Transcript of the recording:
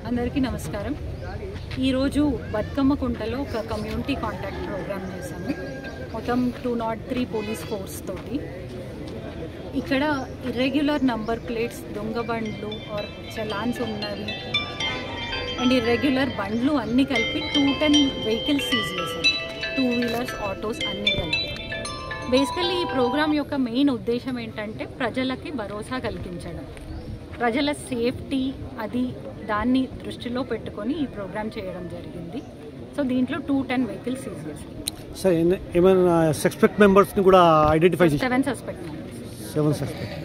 అందరికీ నమస్కారం. ఈరోజు బతుకమ్మ కుంటలో ఒక కమ్యూనిటీ కాంటాక్ట్ ప్రోగ్రామ్ చేశాము. మొత్తం 203 పోలీస్ ఫోర్స్ తోటి. ఇక్కడ ఇర్రెగ్యులర్ నంబర్ ప్లేట్స్, దొంగ బండ్లు ఆర్ చలాన్స్ ఉన్నవి అండ్ ఇర్రెగ్యులర్ బండ్లు అన్నీ కలిపి 210 వెహికల్స్ సీజ్ చేశారు. 2 వీలర్స్, ఆటోస్ అన్నీ కలిపి. బేసికల్లీ ఈ ప్రోగ్రామ్ యొక్క మెయిన్ ఉద్దేశం ఏంటంటే ప్రజలకి భరోసా కలిగించడం, ప్రజల సేఫ్టీ దాన్ని దృష్టిలో పెట్టుకొని ఈ ప్రోగ్రామ్ చేయడం జరిగింది. సో దీంట్లో 210 వెహికల్స్ సీజ్ చేశారు. సార్ ఏమైనా సస్పెక్ట్ మెంబర్స్ని కూడా ఐడెంటిఫై చేశారు? 7 సస్పెక్ట్ మెంబర్స్. 7 సస్పెక్ట్.